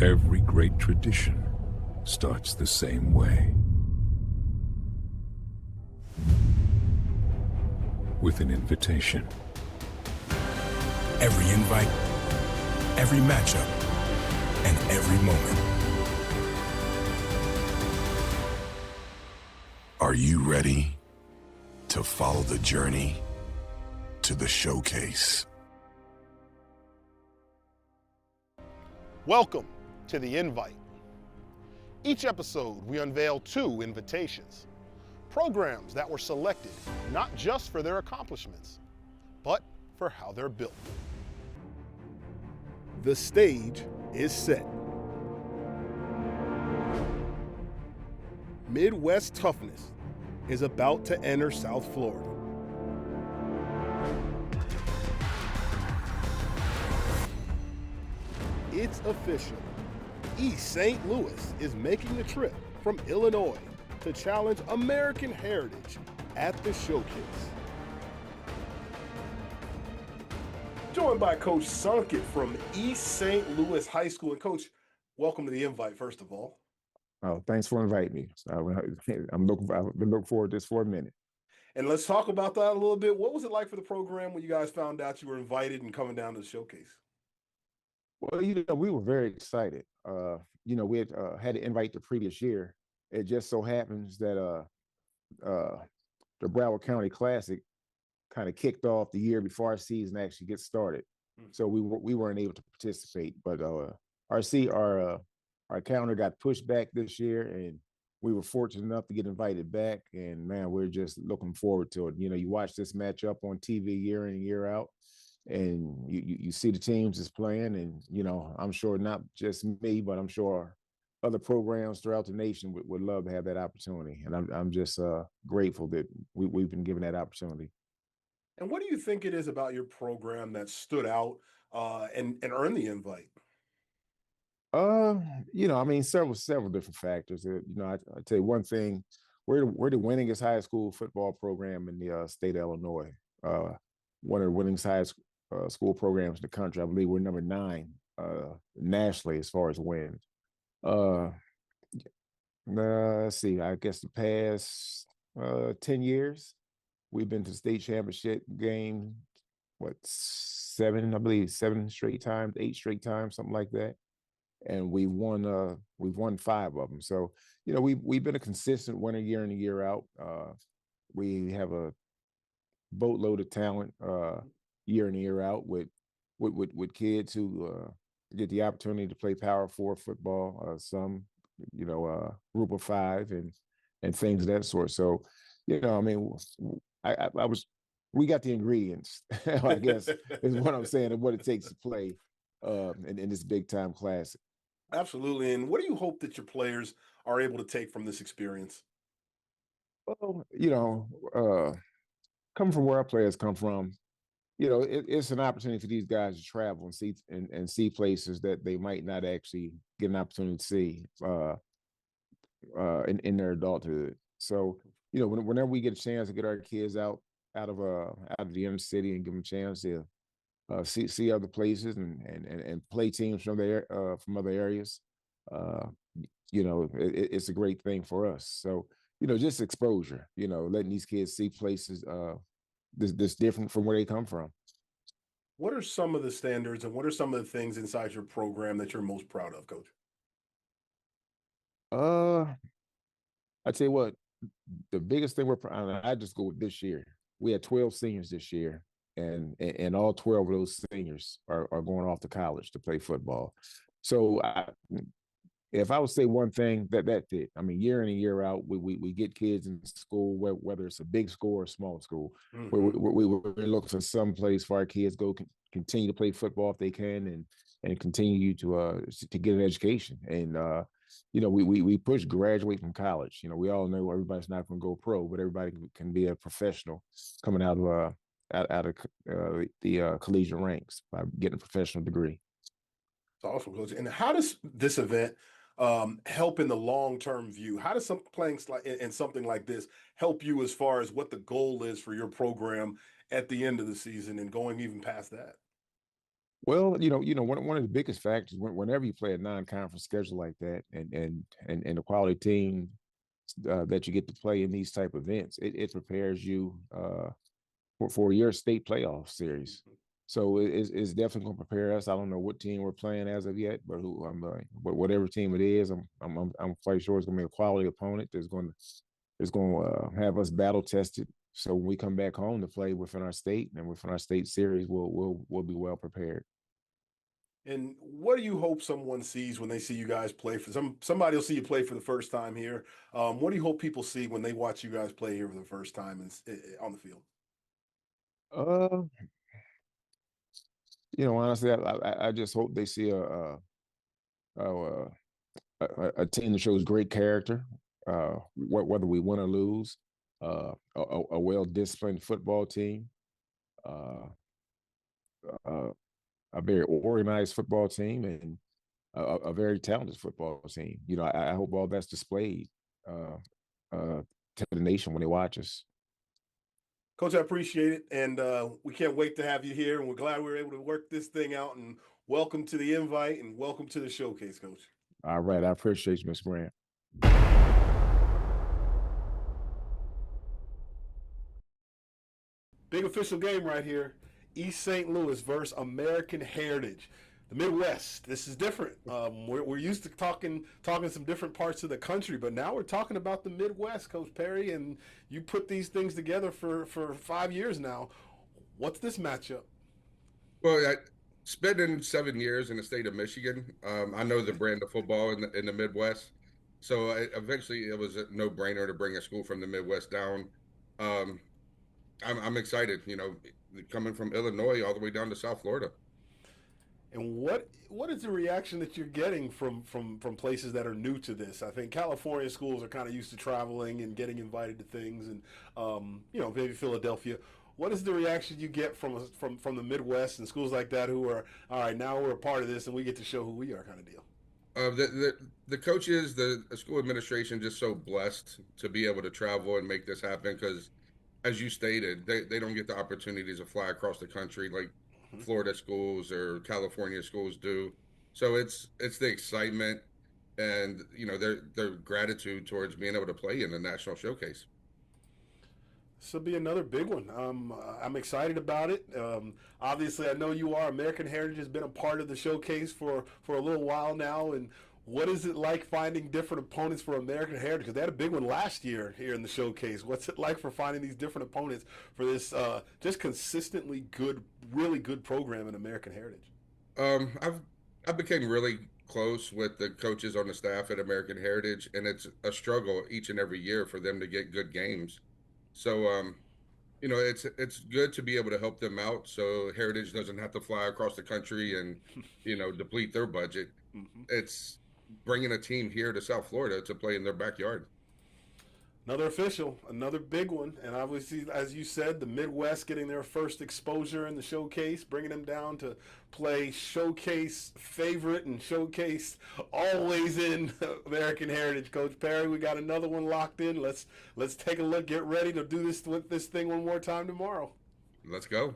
Every great tradition starts the same way. With an invitation. Every invite, every matchup, and every moment. Are you ready to follow the journey to the showcase? Welcome to The Invite. Each episode, we unveil 2 invitations, programs that were selected not just for their accomplishments, but for how they're built. The stage is set. Midwest toughness is about to enter South Florida. It's official. East St. Louis is making the trip from Illinois to challenge American heritage at the showcase. Joined by Coach Sunkett from East St. Louis High School. And Coach, welcome to The Invite, first of all. Oh, thanks for inviting me. I've been looking forward to this for a minute. And let's talk about that a little bit. What was it like for the program when you guys found out you were invited and coming down to the showcase? Well, we were very excited. We had an invite the previous year. It just so happens that the Broward County Classic kind of kicked off the year before our season actually gets started. So we weren't able to participate. But our calendar got pushed back this year, and we were fortunate enough to get invited back. And man, we're just looking forward to it. You watch this matchup on TV year in and year out, and you see the teams is playing, and I'm sure not just me, but I'm sure other programs throughout the nation would love to have that opportunity. And I'm just grateful that we've been given that opportunity. And what do you think it is about your program that stood out and earned the invite? Several different factors. I tell you one thing: we're the winningest high school football program in the state of Illinois. One of the winningest high school programs in the country. I believe we're number 9 nationally as far as wins. Let's see. I guess the past 10 years, we've been to the state championship game. 7? I believe 7 straight times, 8 straight times, something like that. And we've won 5 of them. So we've been a consistent winner year in and year out. We have a boatload of talent year in and year out with kids who get the opportunity to play Power 4 football. Some group of 5 and things of that sort. So we got the ingredients, I guess, is what I'm saying, of what it takes to play in this big time classic. Absolutely. And what do you hope that your players are able to take from this experience? Well, coming from where our players come from, it's an opportunity for these guys to travel and see places that they might not actually get an opportunity to see in their adulthood. So, whenever we get a chance to get our kids out of the inner city and give them a chance to see other places and play teams from other areas, it's a great thing for us. So just exposure, letting these kids see places this different from where they come from. What are some of the standards and what are some of the things inside your program that you're most proud of, Coach? I tell you what, the biggest thing I just go with this year. We had 12 seniors this year. And all 12 of those seniors are going off to college to play football. So if I would say one thing, that's it. I mean, year in and year out, we get kids in school, whether it's a big school or a small school, we look for some place for our kids go continue to play football if they can and continue to get an education. And we push graduate from college. We all know everybody's not going to go pro, but everybody can be a professional coming out of the collegiate ranks by getting a professional degree. It's awesome, Coach. And how does this event help in the long-term view? How does playing in something like this help you as far as what the goal is for your program at the end of the season and going even past that? Well, one of the biggest factors whenever you play a non-conference schedule like that, and the quality team that you get to play in these type of events, it prepares you for your state playoff series. So it's definitely going to prepare us. I don't know what team we're playing as of yet, but whatever team it is, I'm quite sure it's going to be a quality opponent that's going to have us battle tested. So when we come back home to play within our state and within our state series, we'll be well prepared. And what do you hope someone sees when they see you guys play? For somebody will see you play for the first time here. What do you hope people see when they watch you guys play here for the first time on the field? Uh, honestly, I just hope they see a, a team that shows great character, whether we win or lose, a well-disciplined football team, uh, uh, a very organized football team, and a very talented football team. I hope all that's displayed to the nation when they watch us. Coach, I appreciate it, and we can't wait to have you here, and we're glad we were able to work this thing out, and welcome to the invite, and welcome to the showcase, Coach. All right, I appreciate you, Ms. Grant. Big official game right here. East St. Louis versus American Heritage. The Midwest. This is different. We're used to talking some different parts of the country, but now we're talking about the Midwest, Coach Perry, and you put these things together for 5 years now. What's this matchup? Well, spending 7 years in the state of Michigan, I know the brand of football in the Midwest. So eventually it was a no-brainer to bring a school from the Midwest down. I'm excited, coming from Illinois all the way down to South Florida. And what is the reaction that you're getting from places that are new to this? I think California schools are kind of used to traveling and getting invited to things, and maybe Philadelphia. What is the reaction you get from the Midwest and schools like that who are, all right, now we're a part of this and we get to show who we are, kind of deal? The coaches, the school administration, just so blessed to be able to travel and make this happen because, as you stated, they don't get the opportunities to fly across the country like Florida schools or California schools do. So it's the excitement and their gratitude towards being able to play in the national showcase. This will be another big one. I'm excited about it. Obviously, I know you are. American Heritage has been a part of the showcase for a little while now. And what is it like finding different opponents for American Heritage? Because they had a big one last year here in the showcase. What's it like for finding these different opponents for this just consistently good, really good program in American Heritage? I became really close with the coaches on the staff at American Heritage, and it's a struggle each and every year for them to get good games. So, it's good to be able to help them out so Heritage doesn't have to fly across the country and, deplete their budget. Mm-hmm. It's bringing a team here to South Florida to play in their backyard. Another official, another big one, and obviously, as you said, the Midwest getting their first exposure in the showcase, bringing them down to play showcase favorite and showcase always in American Heritage. Coach Perry, we got another one locked in. Let's take a look, get ready to do this thing one more time tomorrow. Let's go.